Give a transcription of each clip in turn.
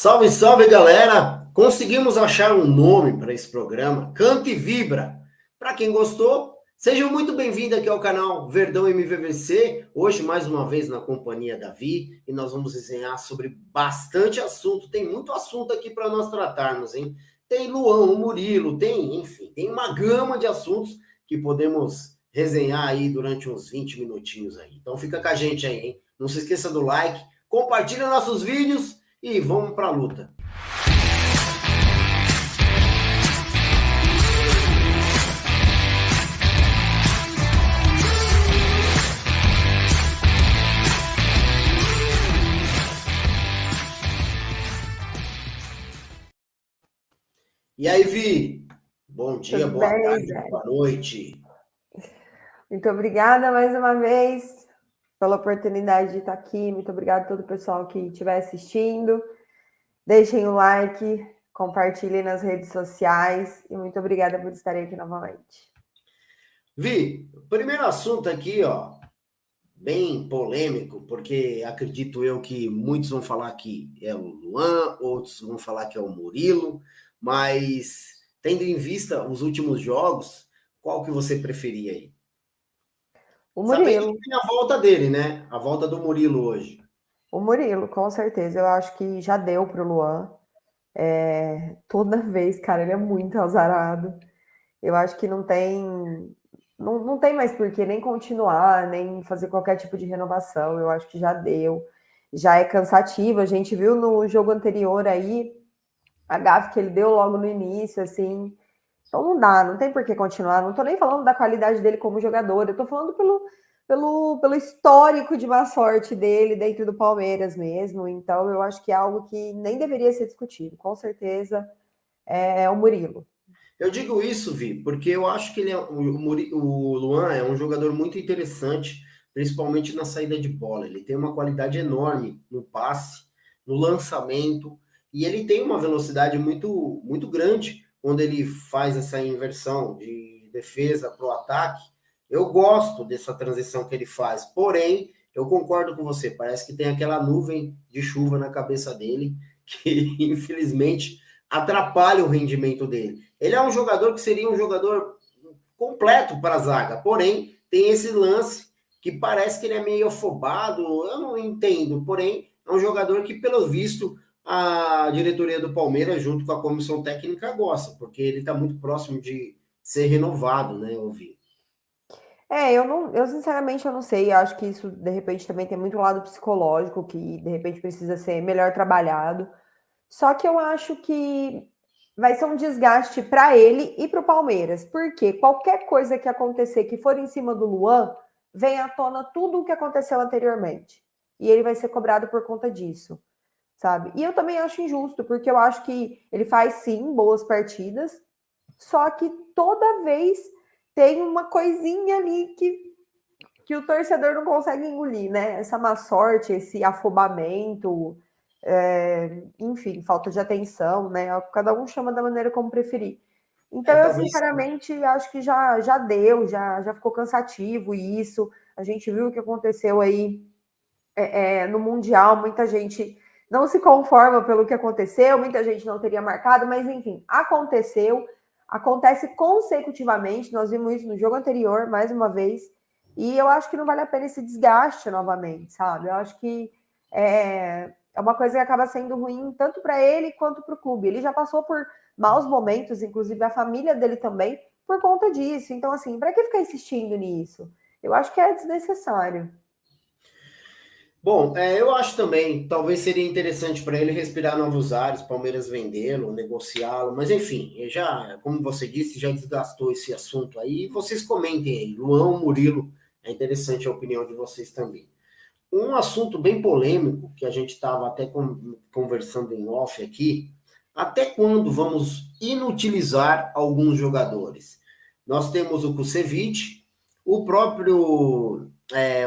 Salve, salve, galera! Conseguimos achar um nome para esse programa, Canta e Vibra. Para quem gostou, sejam muito bem-vindos aqui ao canal Verdão MVVC. Hoje, mais uma vez, na companhia da Vi, e nós vamos resenhar sobre bastante assunto. Tem muito assunto aqui para nós tratarmos, hein? Tem Luan, o Murilo, enfim, tem uma gama de assuntos que podemos resenhar aí durante uns 20 minutinhos aí. Então fica com a gente aí, hein? Não se esqueça do like, compartilha nossos vídeos e vamos para a luta. E aí, Vi? Bom dia, Tudo boa bem, tarde, Zé? boa noite. Muito obrigada mais uma vez pela oportunidade de estar aqui. Muito obrigada a todo o pessoal que estiver assistindo. Deixem o like, compartilhem nas redes sociais e muito obrigada por estarem aqui novamente. Vi, o primeiro assunto aqui, ó, bem polêmico, porque acredito eu que muitos vão falar que é o Luan, outros vão falar que é o Murilo, mas tendo em vista os últimos jogos, qual que você preferia aí? O Sabendo Murilo, que tem a volta dele, né? A volta do Murilo hoje. com certeza. Eu acho que já deu para o Luan. Toda vez, cara, ele é muito azarado. Eu acho que não tem mais por que nem continuar, nem fazer qualquer tipo de renovação. Eu acho que já deu, já é cansativo. A gente viu no jogo anterior aí a gafe que ele deu logo no início, assim. Então não dá, não tem por que continuar. Não tô nem falando da qualidade dele como jogador, eu tô falando pelo histórico de má sorte dele dentro do Palmeiras mesmo. Então eu acho que é algo que nem deveria ser discutido. Com certeza é o Murilo. Eu digo isso, Vi, porque eu acho que ele o Luan é um jogador muito interessante, principalmente na saída de bola. Ele tem uma qualidade enorme no passe, no lançamento, e ele tem uma velocidade muito grande quando ele faz essa inversão de defesa para o ataque. Eu gosto dessa transição que ele faz, porém, eu concordo com você, parece que tem aquela nuvem de chuva na cabeça dele, que infelizmente atrapalha o rendimento dele. Ele é um jogador que seria um jogador completo para a zaga, porém, tem esse lance que parece que ele é meio afobado, eu não entendo, porém, é um jogador que, pelo visto, a diretoria do Palmeiras, junto com a comissão técnica, gosta, porque ele está muito próximo de ser renovado, né, eu vi. Eu sinceramente eu não sei, eu acho que isso de repente também tem muito lado psicológico que de repente precisa ser melhor trabalhado. Só que eu acho que vai ser um desgaste para ele e para o Palmeiras, porque qualquer coisa que acontecer que for em cima do Luan, vem à tona tudo o que aconteceu anteriormente. E ele vai ser cobrado por conta disso, sabe? E eu também acho injusto, porque eu acho que ele faz sim boas partidas, só que toda vez tem uma coisinha ali que o torcedor não consegue engolir, né? Essa má sorte, esse afobamento, enfim, falta de atenção, né? Cada um chama da maneira como preferir. Então, eu Talvez. sinceramente acho que já deu, já ficou cansativo isso. A gente viu o que aconteceu aí no Mundial, muita gente não se conforma pelo que aconteceu, muita gente não teria marcado, mas enfim, aconteceu, acontece consecutivamente. Nós vimos isso no jogo anterior, mais uma vez, e eu acho que não vale a pena esse desgaste novamente, sabe? Eu acho que é uma coisa que acaba sendo ruim tanto para ele quanto para o clube. Ele já passou por maus momentos, inclusive a família dele também, por conta disso. Então, assim, para que ficar insistindo nisso? Eu acho que é desnecessário. Bom, eu acho também, talvez seria interessante para ele respirar novos ares, Palmeiras vendê-lo, negociá-lo, mas enfim, já, como você disse, já desgastou esse assunto aí. Vocês comentem aí, Luan, Murilo, é interessante a opinião de vocês também. Um assunto bem polêmico, que a gente estava até conversando em off aqui, até quando vamos inutilizar alguns jogadores? Nós temos o Kusevich, o próprio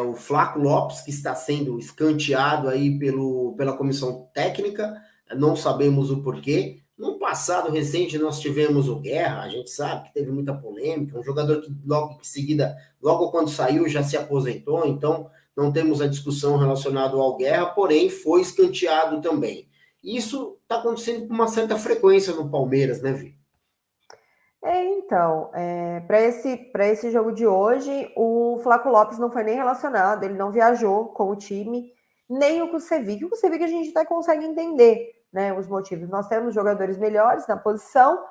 o Flaco Lopes, que está sendo escanteado aí pela comissão técnica, não sabemos o porquê. No passado recente nós tivemos o Guerra, a gente sabe que teve muita polêmica, um jogador que logo em seguida, logo quando saiu, já se aposentou, então não temos a discussão relacionada ao Guerra, porém foi escanteado também. E isso está acontecendo com uma certa frequência no Palmeiras, né, Vi? Então, para esse jogo de hoje, o Flaco Lopes não foi nem relacionado, ele não viajou com o time, nem o Kusevich. O Kusevich a gente até consegue entender, né, os motivos. Nós temos jogadores melhores na posição,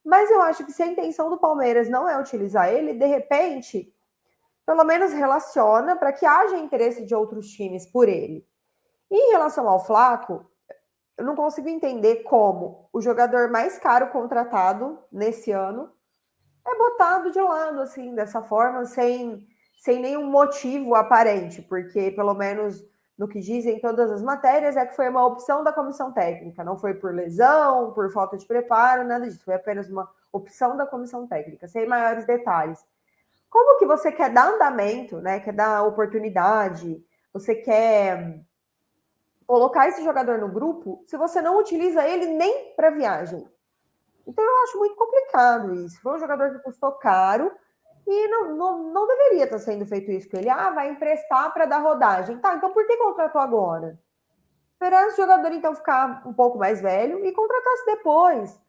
mas eu acho que se a intenção do Palmeiras não é utilizar ele, de repente, pelo menos relaciona para que haja interesse de outros times por ele. E em relação ao Flaco, eu não consigo entender como o jogador mais caro contratado nesse ano é botado de lado, assim, dessa forma, sem nenhum motivo aparente, porque, pelo menos no que dizem todas as matérias, é que foi uma opção da comissão técnica, não foi por lesão, por falta de preparo, nada disso, foi apenas uma opção da comissão técnica, sem maiores detalhes. Como que você quer dar andamento, né, quer dar oportunidade, você quer colocar esse jogador no grupo, se você não utiliza ele nem para viagem? Então eu acho muito complicado isso. Foi um jogador que custou caro e não deveria estar sendo feito isso com ele. Ah, vai emprestar para dar rodagem. Tá, então por que contratou agora? Esperar esse jogador então ficar um pouco mais velho e contratasse depois,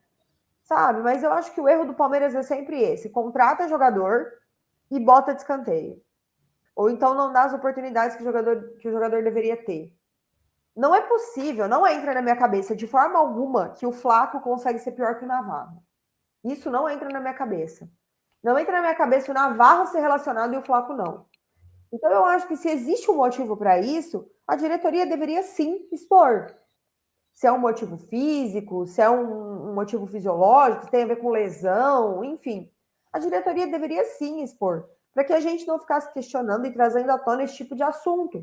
sabe? Mas eu acho que o erro do Palmeiras é sempre esse: contrata jogador e bota de escanteio. Ou então não dá as oportunidades que o jogador deveria ter. Não é possível, não entra na minha cabeça de forma alguma que o Flaco consegue ser pior que o Navarro. Isso não entra na minha cabeça. Não entra na minha cabeça o Navarro ser relacionado e o Flaco não. Então eu acho que se existe um motivo para isso, a diretoria deveria sim expor. Se é um motivo físico, se é um motivo fisiológico, se tem a ver com lesão, enfim. A diretoria deveria sim expor, para que a gente não ficasse questionando e trazendo à tona esse tipo de assunto.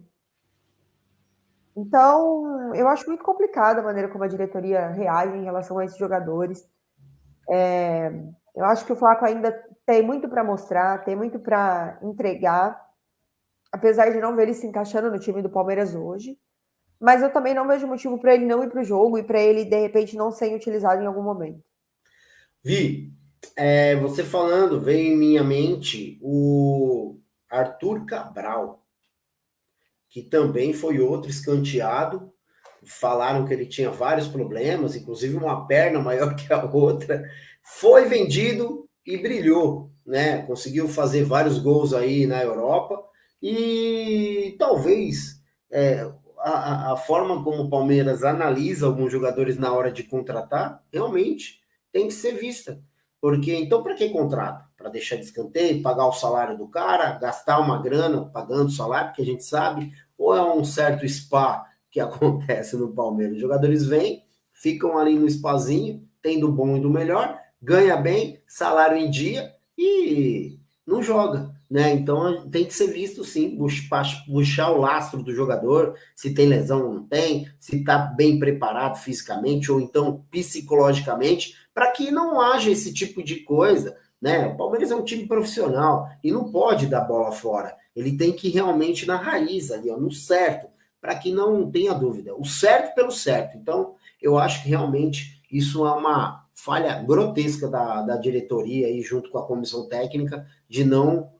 Então, eu acho muito complicada a maneira como a diretoria reage em relação a esses jogadores. Eu acho que o Flaco ainda tem muito para mostrar, tem muito para entregar, apesar de não ver ele se encaixando no time do Palmeiras hoje. Mas eu também não vejo motivo para ele não ir para o jogo e para ele, de repente, não ser utilizado em algum momento. Vi, você falando, veio em minha mente o Arthur Cabral, que também foi outro escanteado. Falaram que ele tinha vários problemas, inclusive uma perna maior que a outra. Foi vendido e brilhou, né? Conseguiu fazer vários gols aí na Europa e talvez a forma como o Palmeiras analisa alguns jogadores na hora de contratar realmente tem que ser vista. Porque então, para que contrata? Para deixar de escanteio, pagar o salário do cara, gastar uma grana pagando o salário, porque a gente sabe, ou é um certo spa que acontece no Palmeiras? Os jogadores vêm, ficam ali no spazinho, tem do bom e do melhor, ganha bem, salário em dia e não joga, né? Então tem que ser visto sim, puxar o lastro do jogador, se tem lesão ou não tem, se está bem preparado fisicamente ou então psicologicamente, para que não haja esse tipo de coisa, né? O Palmeiras é um time profissional e não pode dar bola fora. Ele tem que ir realmente na raiz ali, ó, no certo, para que não tenha dúvida. O certo pelo certo. Então, eu acho que realmente isso é uma falha grotesca da diretoria aí, junto com a comissão técnica, de não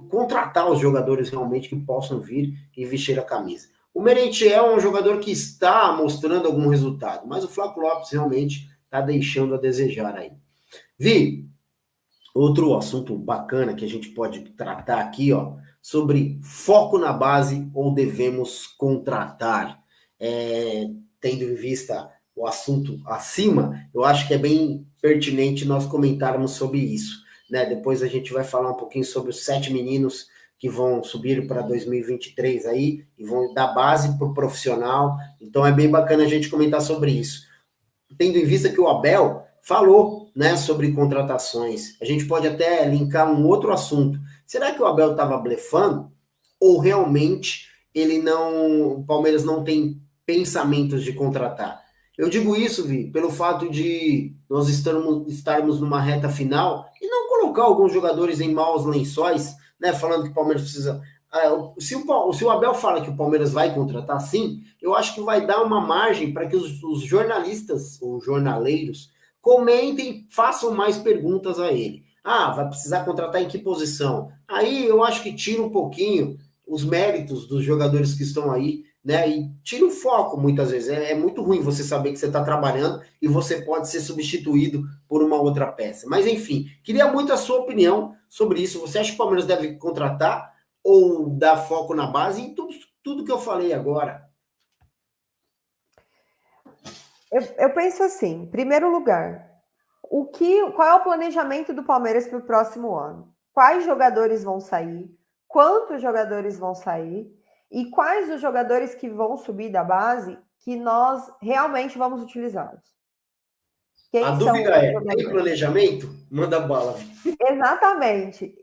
contratar os jogadores realmente que possam vir e vestir a camisa. O Merentiel é um jogador que está mostrando algum resultado, mas o Flaco Lopes realmente está deixando a desejar aí. Vi, outro assunto bacana que a gente pode tratar aqui, ó, sobre foco na base ou devemos contratar. Tendo em vista o assunto acima, eu acho que é bem pertinente nós comentarmos sobre isso. Né? Depois a gente vai falar um pouquinho sobre os 7 meninos que vão subir para 2023 aí e vão dar base para o profissional. Então é bem bacana a gente comentar sobre isso. Tendo em vista que o Abel falou, né, sobre contratações. A gente pode até linkar um outro assunto. Será que o Abel estava blefando ou realmente ele não, o Palmeiras não tem pensamentos de contratar? Eu digo isso, Vi, pelo fato de nós estarmos numa reta final e não colocar alguns jogadores em maus lençóis, né, falando que o Palmeiras precisa. Se o Abel fala que o Palmeiras vai contratar, sim, eu acho que vai dar uma margem para que os jornalistas ou jornaleiros comentem, façam mais perguntas a ele. Ah, vai precisar contratar em que posição? Aí eu acho que tira um pouquinho os méritos dos jogadores que estão aí né? E tira o foco muitas vezes. É muito ruim você saber que você está trabalhando e você pode ser substituído por uma outra peça. Mas enfim, queria muito a sua opinião sobre isso. Você acha que o Palmeiras deve contratar ou dar foco na base em tudo que eu falei agora? Eu penso assim, em primeiro lugar, qual é o planejamento do Palmeiras para o próximo ano? Quais jogadores vão sair? Quantos jogadores vão sair? E quais os jogadores que vão subir da base que nós realmente vamos utilizá-los? A Quem são dúvida os é: tem jogadores? planejamento? Manda bala. Exatamente.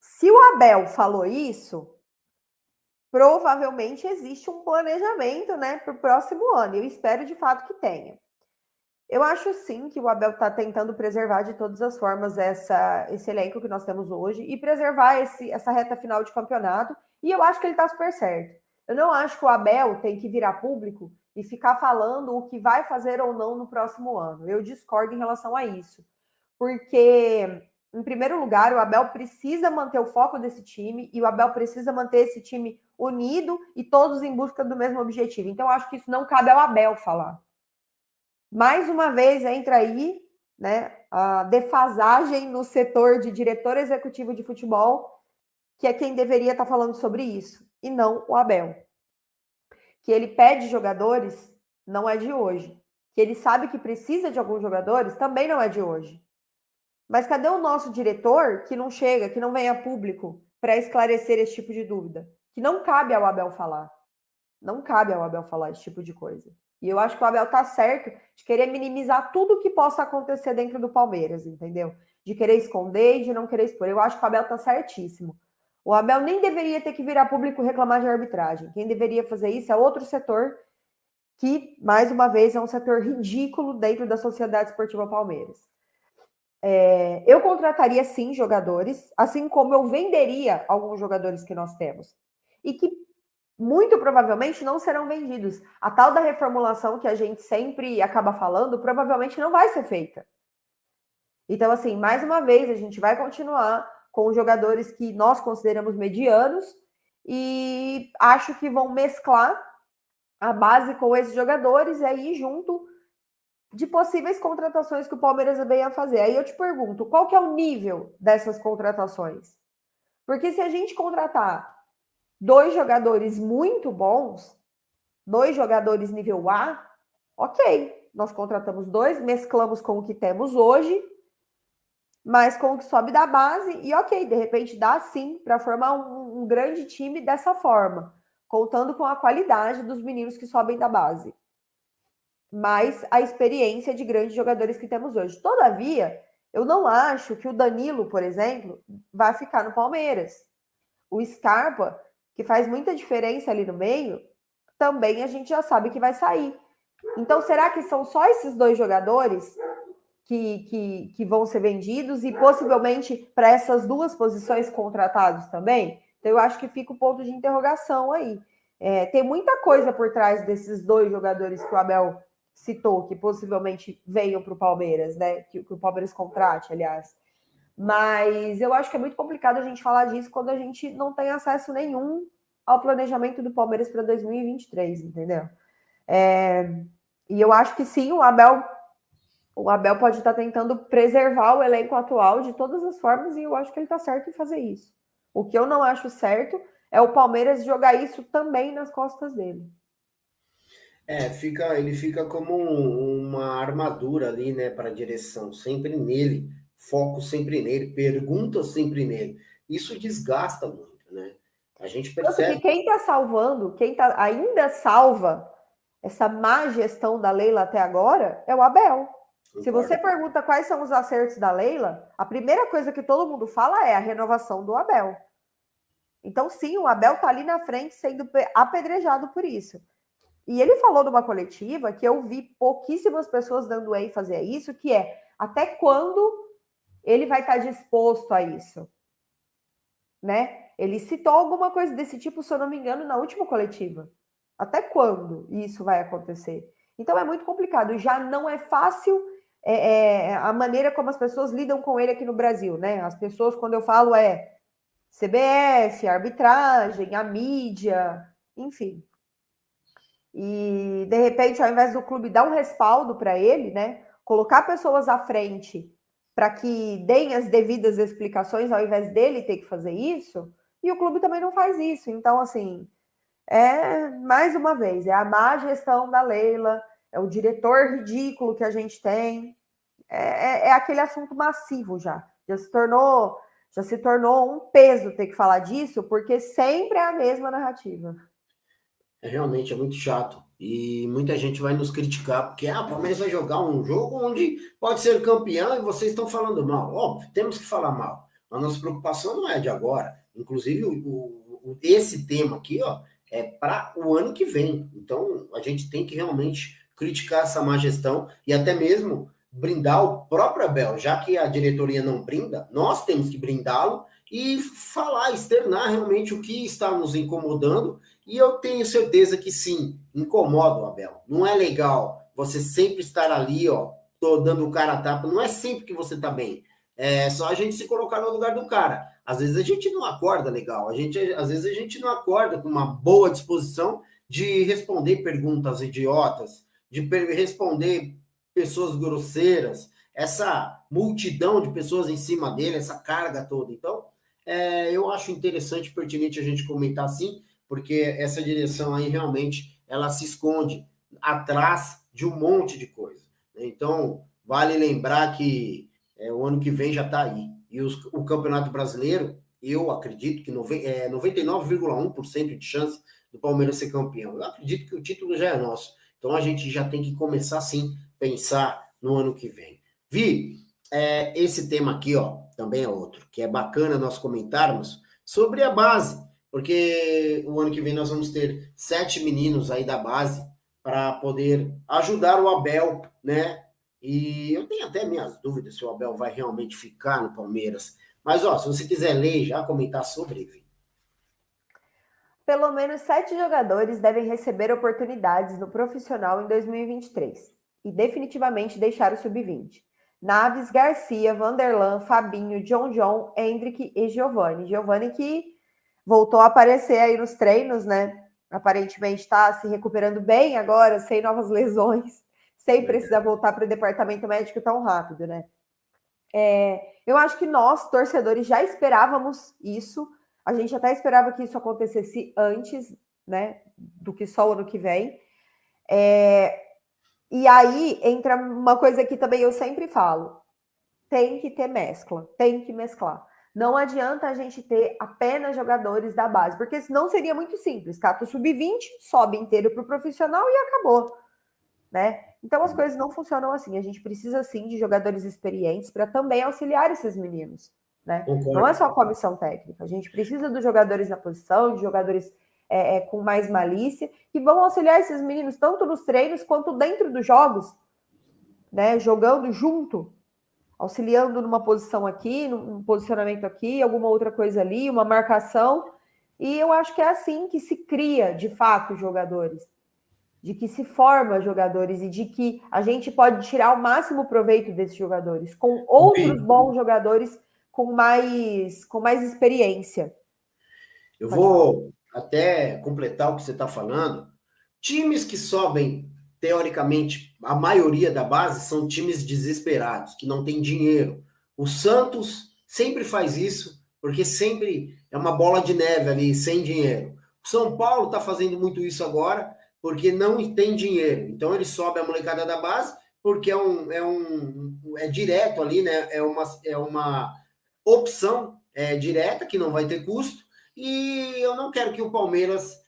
Se o Abel falou isso, provavelmente existe um planejamento, né, para o próximo ano. Eu espero de fato que tenha. Eu acho sim que o Abel está tentando preservar de todas as formas esse elenco que nós temos hoje e preservar essa reta final de campeonato. E eu acho que ele está super certo. Eu não acho que o Abel tem que virar público e ficar falando o que vai fazer ou não no próximo ano. Eu discordo em relação a isso. Porque, em primeiro lugar, o Abel precisa manter o foco desse time e o Abel precisa manter esse time unido e todos em busca do mesmo objetivo. Então, eu acho que isso não cabe ao Abel falar. Mais uma vez entra aí, né, a defasagem no setor de diretor executivo de futebol, que é quem deveria estar falando sobre isso, e não o Abel. Que ele pede jogadores não é de hoje. Que ele sabe que precisa de alguns jogadores também não é de hoje. Mas cadê o nosso diretor que não chega, que não vem a público para esclarecer esse tipo de dúvida? Que não cabe ao Abel falar. Não cabe ao Abel falar esse tipo de coisa. E eu acho que o Abel tá certo de querer minimizar tudo que possa acontecer dentro do Palmeiras, entendeu? De querer esconder e de não querer expor. Eu acho que o Abel tá certíssimo. O Abel nem deveria ter que vir a público reclamar de arbitragem. Quem deveria fazer isso é outro setor que, mais uma vez, é um setor ridículo dentro da Sociedade Esportiva Palmeiras. Eu contrataria, sim, jogadores, assim como eu venderia alguns jogadores que nós temos. E que muito provavelmente não serão vendidos. A tal da reformulação que a gente sempre acaba falando, provavelmente não vai ser feita. Então, assim, mais uma vez, a gente vai continuar com os jogadores que nós consideramos medianos e acho que vão mesclar a base com esses jogadores e aí junto de possíveis contratações que o Palmeiras venha a fazer. Aí eu te pergunto, qual que é o nível dessas contratações? Porque se a gente contratar 2 jogadores muito bons, 2 jogadores nível A, ok. Nós contratamos 2, mesclamos com o que temos hoje, mas com o que sobe da base, e ok, de repente dá sim para formar um grande time dessa forma, contando com a qualidade dos meninos que sobem da base. Mas a experiência de grandes jogadores que temos hoje. Todavia, eu não acho que o Danilo, por exemplo, vai ficar no Palmeiras. O Scarpa, que faz muita diferença ali no meio, também a gente já sabe que vai sair. Então, será que são só esses 2 jogadores que vão ser vendidos e possivelmente para essas 2 posições contratados também? Então, eu acho que fica o ponto de interrogação aí. Tem muita coisa por trás desses 2 jogadores que o Abel citou, que possivelmente venham para o Palmeiras, né? Que o Palmeiras contrate, aliás. Mas eu acho que é muito complicado a gente falar disso quando a gente não tem acesso nenhum ao planejamento do Palmeiras para 2023, entendeu? E eu acho que sim, o Abel pode estar tentando preservar o elenco atual de todas as formas e eu acho que ele está certo em fazer isso. O que eu não acho certo é o Palmeiras jogar isso também nas costas dele. Ele fica como uma armadura ali, né, para a direção, sempre nele, foco sempre nele, pergunta sempre nele. Isso desgasta muito, né? A gente Tanto que percebe. quem está salvando, quem ainda salva essa má gestão da Leila até agora é o Abel. Se você Concordo. pergunta quais são os acertos da Leila, a primeira coisa que todo mundo fala é a renovação do Abel. Então, sim, o Abel está ali na frente sendo apedrejado por isso. E ele falou numa coletiva que eu vi pouquíssimas pessoas dando ênfase a isso, que é até quando ele vai estar disposto a isso, né? Ele citou alguma coisa desse tipo, se eu não me engano, na última coletiva. Até quando isso vai acontecer? Então é muito complicado. Já não é fácil a maneira como as pessoas lidam com ele aqui no Brasil, né? As pessoas, quando eu falo, CBF, arbitragem, a mídia, enfim. E, de repente, ao invés do clube dar um respaldo para ele, né? Colocar pessoas à frente para que deem as devidas explicações, ao invés dele ter que fazer isso, e o clube também não faz isso. Então, assim, mais uma vez, é a má gestão da Leila, é o diretor ridículo que a gente tem, é aquele assunto massivo já. Já se tornou um peso ter que falar disso, porque sempre é a mesma narrativa. Realmente é muito chato. E muita gente vai nos criticar, porque o Palmeiras vai jogar um jogo onde pode ser campeão e vocês estão falando mal. Óbvio, temos que falar mal. A nossa preocupação não é de agora. Inclusive, esse tema aqui, ó, é para o ano que vem. Então, a gente tem que realmente criticar essa má gestão e até mesmo brindar o próprio Abel, já que a diretoria não brinda, nós temos que brindá-lo e falar, externar realmente o que está nos incomodando e eu tenho certeza que sim, incomoda o Abel. Não é legal você sempre estar ali, ó, tô dando o cara a tapa. Não é sempre que você tá bem. É só a gente se colocar no lugar do cara. Às vezes a gente não acorda legal. Às vezes a gente não acorda com uma boa disposição de responder perguntas idiotas, de responder pessoas grosseiras, essa multidão de pessoas em cima dele, essa carga toda. Então, eu acho interessante, pertinente a gente comentar assim, porque essa direção aí realmente ela se esconde atrás de um monte de coisa. Então, vale lembrar que o ano que vem já está aí. E o Campeonato Brasileiro, eu acredito que 99,1% de chance do Palmeiras ser campeão. Eu acredito que o título já é nosso. Então a gente já tem que começar sim pensar no ano que vem. Vi, esse tema aqui, ó, também é outro, que é bacana nós comentarmos sobre a base, porque o ano que vem nós vamos ter 7 meninos aí da base para poder ajudar o Abel, né? E eu tenho até minhas dúvidas se o Abel vai realmente ficar no Palmeiras. Mas, ó, se você quiser ler e já comentar sobre, ele. Pelo menos 7 jogadores devem receber oportunidades no profissional em 2023 e definitivamente deixar o sub-20. Naves, Garcia, Vanderlan, Fabinho, John, Hendrick e Giovani. Giovani que voltou a aparecer aí nos treinos, né? Aparentemente está se recuperando bem agora, sem novas lesões, sem precisar voltar para o departamento médico tão rápido, né? Eu acho que nós, torcedores, já esperávamos isso. A gente até esperava que isso acontecesse antes, né? Do que só o ano que vem. E aí entra uma coisa que também eu sempre falo: tem que ter mescla, tem que mesclar. Não adianta a gente ter apenas jogadores da base, porque senão seria muito simples. Cata o sub-20, sobe inteiro para o profissional e acabou, né? Então as coisas não funcionam assim. A gente precisa sim de jogadores experientes para também auxiliar esses meninos, né? Não é Concordo. só a comissão técnica. A gente precisa dos jogadores na posição, de jogadores com mais malícia, que vão auxiliar esses meninos tanto nos treinos quanto dentro dos jogos, né? Jogando junto, auxiliando numa posição aqui, num posicionamento aqui, alguma outra coisa ali, uma marcação. E eu acho que é assim que se cria, de fato, jogadores. De que se forma jogadores e de que a gente pode tirar o máximo proveito desses jogadores, com outros bons jogadores com mais experiência. Eu Pode falar. vou até completar o que você está falando. Times que sobem, teoricamente, a maioria da base são times desesperados, que não têm dinheiro. O Santos sempre faz isso, porque sempre é uma bola de neve ali, sem dinheiro. O São Paulo está fazendo muito isso agora, porque não tem dinheiro. Então ele sobe a molecada da base, porque é direto ali, né? É uma opção direta, que não vai ter custo, e eu não quero que o Palmeiras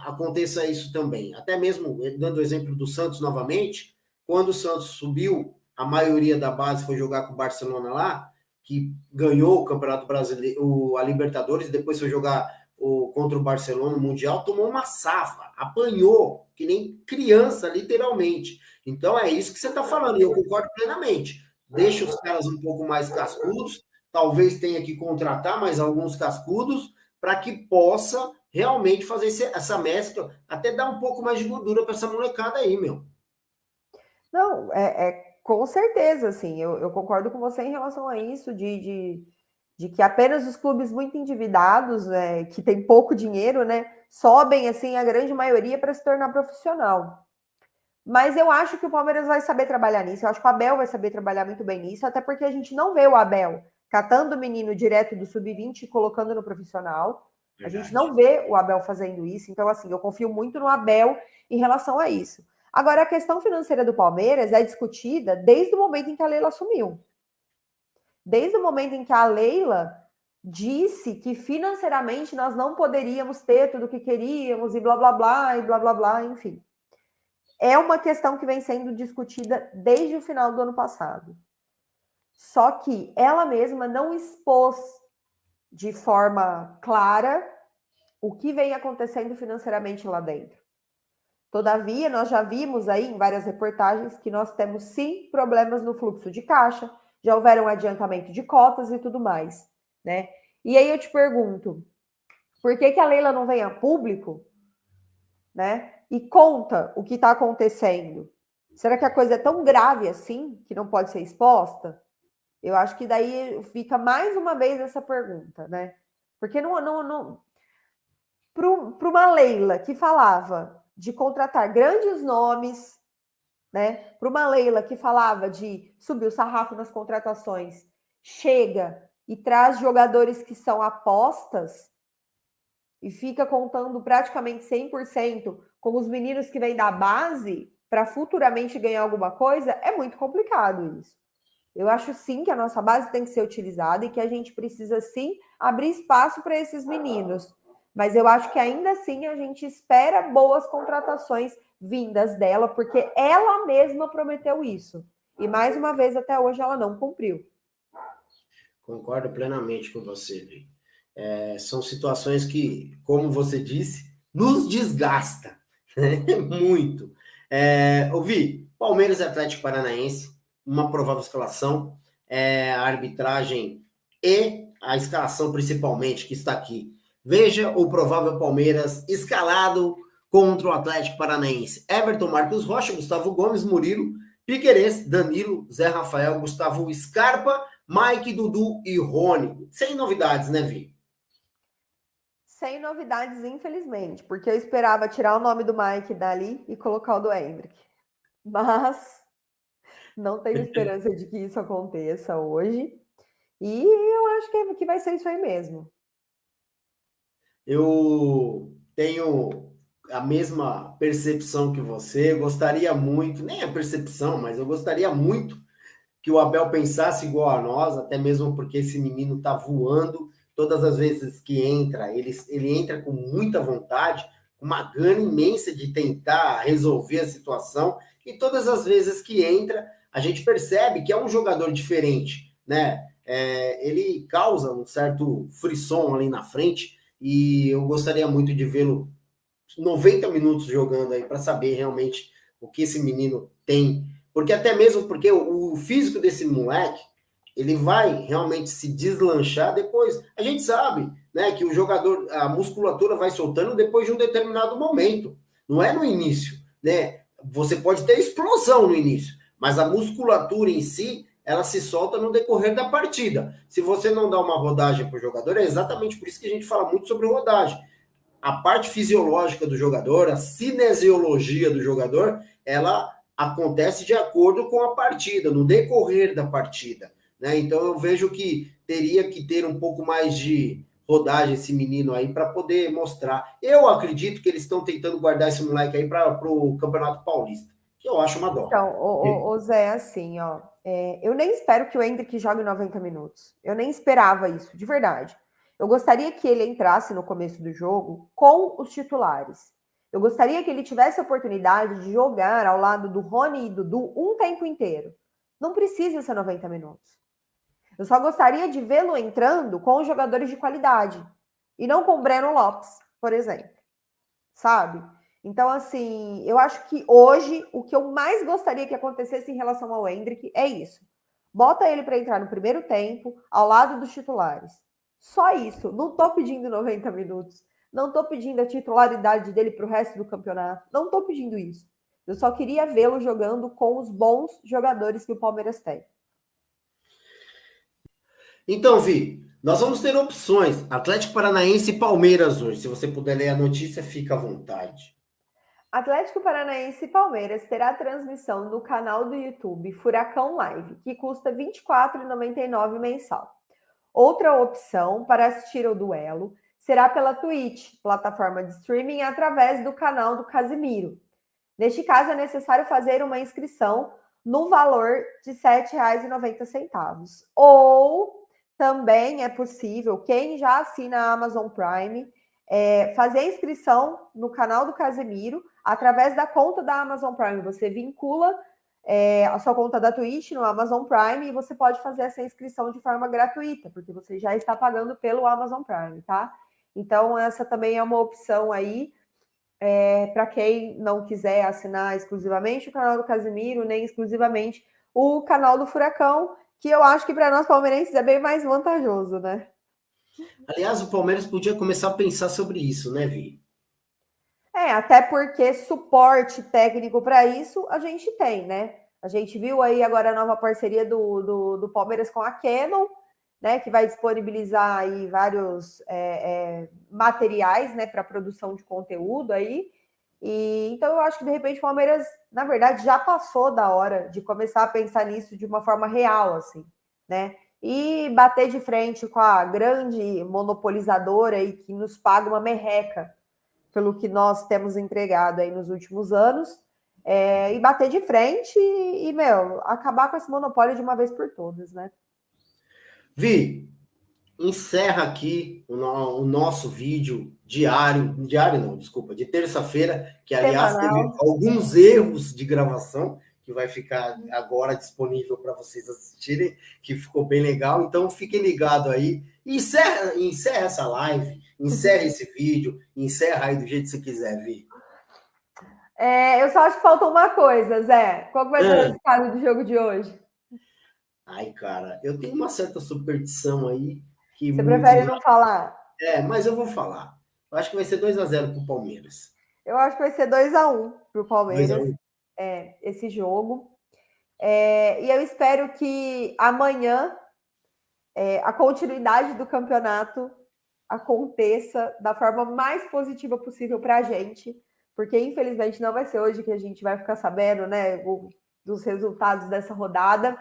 aconteça isso também. Até mesmo, dando o exemplo do Santos novamente, quando o Santos subiu, a maioria da base foi jogar com o Barcelona lá, que ganhou o Campeonato Brasileiro, a Libertadores, depois foi jogar contra o Barcelona no Mundial, tomou uma safa, apanhou, que nem criança, literalmente. Então é isso que você está falando, e eu concordo plenamente. Deixa os caras um pouco mais cascudos, talvez tenha que contratar mais alguns cascudos, para que possa realmente fazer essa mescla, até dar um pouco mais de gordura para essa molecada aí, meu. Não, com certeza, assim, eu concordo com você em relação a isso, de que apenas os clubes muito endividados, né, que tem pouco dinheiro, né, sobem, assim, a grande maioria para se tornar profissional. Mas eu acho que o Palmeiras vai saber trabalhar nisso. Eu acho que o Abel vai saber trabalhar muito bem nisso, até porque a gente não vê o Abel catando o menino direto do sub-20 e colocando no profissional. Verdade. A gente não vê o Abel fazendo isso. Então, assim, eu confio muito no Abel em relação a isso. Agora, a questão financeira do Palmeiras é discutida desde o momento em que a Leila assumiu. Desde o momento em que a Leila disse que financeiramente nós não poderíamos ter tudo o que queríamos e blá, blá, blá, e blá, blá, blá, enfim. É uma questão que vem sendo discutida desde o final do ano passado. Só que ela mesma não expôs de forma clara o que vem acontecendo financeiramente lá dentro. Todavia, nós já vimos aí em várias reportagens que nós temos sim problemas no fluxo de caixa, já houveram adiantamento de cotas e tudo mais, né? E aí eu te pergunto, por que a Leila não vem a público, né? E conta o que está acontecendo? Será que a coisa é tão grave assim que não pode ser exposta? Eu acho que daí fica mais uma vez essa pergunta, né? Porque para uma Leila que falava de contratar grandes nomes, né? Para uma Leila que falava de subir o sarrafo nas contratações, chega e traz jogadores que são apostas e fica contando praticamente 100% com os meninos que vêm da base para futuramente ganhar alguma coisa, é muito complicado isso. Eu acho sim que a nossa base tem que ser utilizada e que a gente precisa sim abrir espaço para esses meninos. Mas eu acho que ainda assim a gente espera boas contratações vindas dela, porque ela mesma prometeu isso. E mais uma vez, até hoje, ela não cumpriu. Concordo plenamente com você, Vi. São situações que, como você disse, nos desgasta, né? Muito. Vi, Palmeiras e Atlético Paranaense, uma provável escalação, a arbitragem e a escalação principalmente que está aqui. Veja o provável Palmeiras escalado contra o Atlético Paranaense. Everton, Marcos Rocha, Gustavo Gomes, Murilo, Piquerez, Danilo, Zé Rafael, Gustavo Scarpa, Mike, Dudu e Rony. Sem novidades, né, Vi? Sem novidades, infelizmente, porque eu esperava tirar o nome do Mike dali e colocar o do Hendrick. Mas não tenho esperança de que isso aconteça hoje. E eu acho que vai ser isso aí mesmo. Eu tenho a mesma percepção que você. Eu gostaria muito, nem a percepção, mas eu gostaria muito que o Abel pensasse igual a nós, até mesmo porque esse menino está voando. Todas as vezes que entra, ele entra com muita vontade, com uma gana imensa de tentar resolver a situação. E todas as vezes que entra, a gente percebe que é um jogador diferente, né? Ele causa um certo frisson ali na frente e eu gostaria muito de vê-lo 90 minutos jogando aí para saber realmente o que esse menino tem. Porque até mesmo porque o físico desse moleque, ele vai realmente se deslanchar depois. A gente sabe, né, que o jogador, a musculatura vai soltando depois de um determinado momento. Não é no início, né? Você pode ter explosão no início, mas a musculatura em si, ela se solta no decorrer da partida. Se você não dá uma rodagem para o jogador, é exatamente por isso que a gente fala muito sobre rodagem. A parte fisiológica do jogador, a cinesiologia do jogador, ela acontece de acordo com a partida, no decorrer da partida, né? Então eu vejo que teria que ter um pouco mais de rodagem esse menino aí para poder mostrar. Eu acredito que eles estão tentando guardar esse moleque aí para o Campeonato Paulista, que eu acho uma dó. Então, o Zé, assim, ó, eu nem espero que o Hendrick jogue 90 minutos. Eu nem esperava isso, de verdade. Eu gostaria que ele entrasse no começo do jogo com os titulares. Eu gostaria que ele tivesse a oportunidade de jogar ao lado do Rony e do Dudu um tempo inteiro. Não precisa ser 90 minutos. Eu só gostaria de vê-lo entrando com os jogadores de qualidade. E não com o Breno Lopes, por exemplo. Sabe? Então, assim, eu acho que hoje o que eu mais gostaria que acontecesse em relação ao Hendrick é isso. Bota ele para entrar no primeiro tempo, ao lado dos titulares. Só isso. Não tô pedindo 90 minutos. Não tô pedindo a titularidade dele para o resto do campeonato. Não tô pedindo isso. Eu só queria vê-lo jogando com os bons jogadores que o Palmeiras tem. Então, Vi, Nós vamos ter opções. Atlético Paranaense e Palmeiras hoje. Se você puder ler a notícia, fica à vontade. Atlético Paranaense e Palmeiras terá transmissão no canal do YouTube Furacão Live, que custa R$ 24,99 mensal. Outra opção para assistir ao duelo será pela Twitch, plataforma de streaming, através do canal do Casimiro. Neste caso, é necessário fazer uma inscrição no valor de R$ 7,90. Ou também é possível, quem já assina a Amazon Prime, fazer a inscrição no canal do Casemiro através da conta da Amazon Prime. Você vincula a sua conta da Twitch no Amazon Prime e você pode fazer essa inscrição de forma gratuita, porque você já está pagando pelo Amazon Prime, tá? Então, essa também é uma opção aí para quem não quiser assinar exclusivamente o canal do Casimiro, nem exclusivamente o canal do Furacão, que eu acho que para nós palmeirenses é bem mais vantajoso, né? Aliás, o Palmeiras podia começar a pensar sobre isso, né, Vi? Até porque suporte técnico para isso a gente tem, né? A gente viu aí agora a nova parceria do Palmeiras com a Canon, né? Que vai disponibilizar aí vários materiais, né? Para produção de conteúdo aí. E então eu acho que de repente o Palmeiras, na verdade, já passou da hora de começar a pensar nisso de uma forma real, assim, né? E bater de frente com a grande monopolizadora aí que nos paga uma merreca pelo que nós temos entregado aí nos últimos anos, e bater de frente meu, acabar com esse monopólio de uma vez por todas, né? Vi, encerra aqui o nosso vídeo diário não, desculpa, de terça-feira, que aliás teve Semanal. alguns erros de gravação, que vai ficar agora disponível para vocês assistirem, que ficou bem legal, então fiquem ligados aí, encerra essa live, encerra esse vídeo, encerra aí do jeito que você quiser, Vi. Eu só acho que falta uma coisa, Zé. Qual que vai ser o resultado do jogo de hoje? Ai, cara, eu tenho uma certa superstição aí, que Você muitos... prefere não falar? Mas eu vou falar. Eu acho que vai ser 2-0 para o Palmeiras. Eu acho que vai ser 2-1 para o Palmeiras, 2-1. esse jogo. E eu espero que amanhã a continuidade do campeonato aconteça da forma mais positiva possível para a gente, porque infelizmente não vai ser hoje que a gente vai ficar sabendo, né, dos resultados dessa rodada.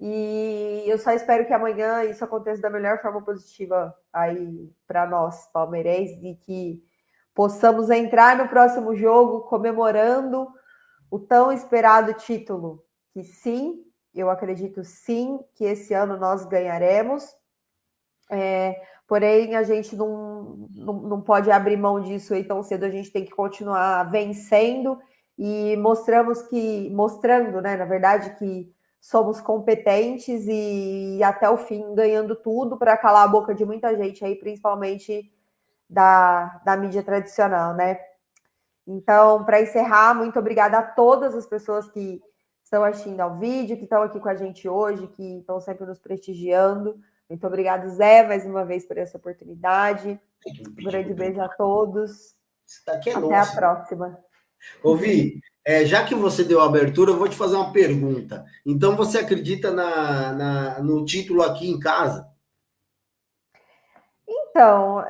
E eu só espero que amanhã isso aconteça da melhor forma positiva aí para nós, palmeirenses, e que possamos entrar no próximo jogo comemorando o tão esperado título. Que sim, eu acredito sim que esse ano nós ganharemos. Porém, a gente não pode abrir mão disso aí tão cedo, a gente tem que continuar vencendo e mostrando, né, na verdade, que somos competentes e até o fim ganhando tudo para calar a boca de muita gente aí, principalmente da mídia tradicional, né? Então, para encerrar, muito obrigada a todas as pessoas que estão assistindo ao vídeo, que estão aqui com a gente hoje, que estão sempre nos prestigiando. Muito obrigado, Zé, mais uma vez por essa oportunidade. Um grande beijo a todos. Isso daqui é Até a nosso. próxima. Ouvi, já que você deu a abertura, eu vou te fazer uma pergunta. Então, você acredita no título aqui em casa? Então,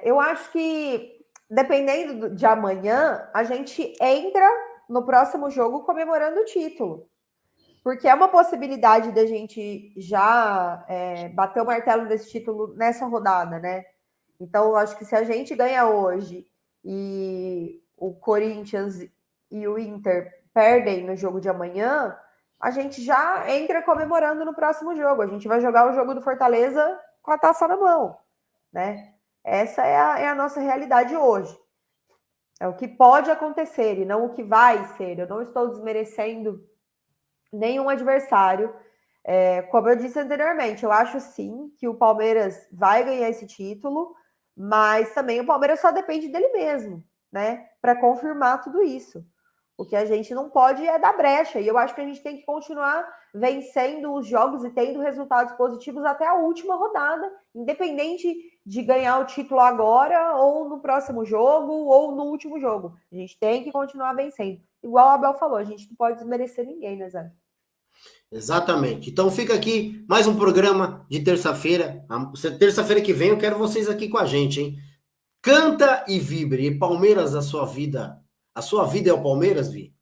eu acho que, dependendo de amanhã, a gente entra no próximo jogo comemorando o título. Porque é uma possibilidade da gente já bater o martelo desse título nessa rodada, né? Então, eu acho que se a gente ganha hoje e o Corinthians e o Inter perdem no jogo de amanhã, a gente já entra comemorando no próximo jogo. A gente vai jogar o jogo do Fortaleza com a taça na mão, né? Essa é a nossa realidade hoje. É o que pode acontecer e não o que vai ser. Eu não estou desmerecendo nenhum adversário. Como eu disse anteriormente, eu acho sim que o Palmeiras vai ganhar esse título, mas também o Palmeiras só depende dele mesmo, né? Para confirmar tudo isso. O que a gente não pode é dar brecha. E eu acho que a gente tem que continuar vencendo os jogos e tendo resultados positivos até a última rodada, independente de ganhar o título agora, ou no próximo jogo, ou no último jogo. A gente tem que continuar vencendo. Igual o Abel falou, a gente não pode desmerecer ninguém, né, Zé? Exatamente. Então fica aqui mais um programa de terça-feira. Terça-feira que vem eu quero vocês aqui com a gente, hein? Canta e vibre. E Palmeiras, a sua vida. A sua vida é o Palmeiras, Vi?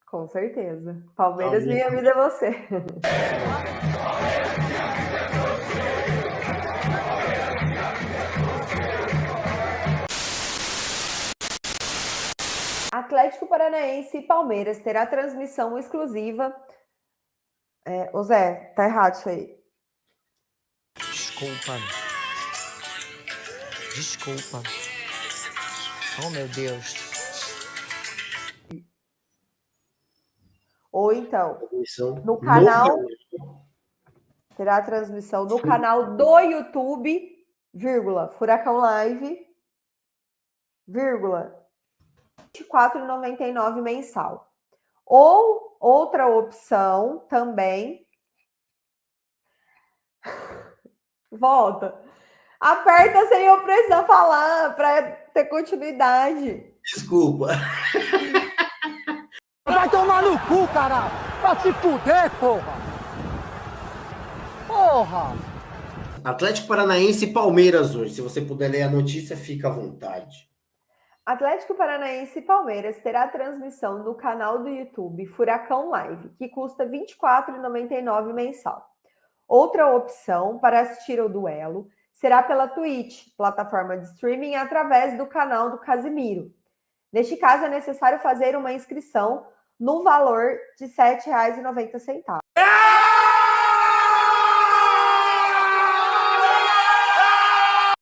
Com certeza. Palmeiras, Amém. minha vida é você. Atlético Paranaense e Palmeiras terá transmissão exclusiva. Ô Zé, tá errado isso aí. Desculpa. Desculpa. Oh, meu Deus. Ou então, Transmissão no canal, terá transmissão no canal do YouTube, vírgula, Furacão Live, vírgula, R$ 24,99 mensal. Ou outra opção também. Volta. Aperta sem eu precisar falar para ter continuidade. Desculpa. Vai tomar no cu, caralho! Pra se fuder, porra! Porra! Atlético Paranaense e Palmeiras hoje. Se você puder ler a notícia, fica à vontade. Atlético Paranaense e Palmeiras terá transmissão no canal do YouTube Furacão Live, que custa R$ 24,99 mensal. Outra opção para assistir ao duelo será pela Twitch, plataforma de streaming, através do canal do Casimiro. Neste caso, é necessário fazer uma inscrição no valor de R$ 7,90.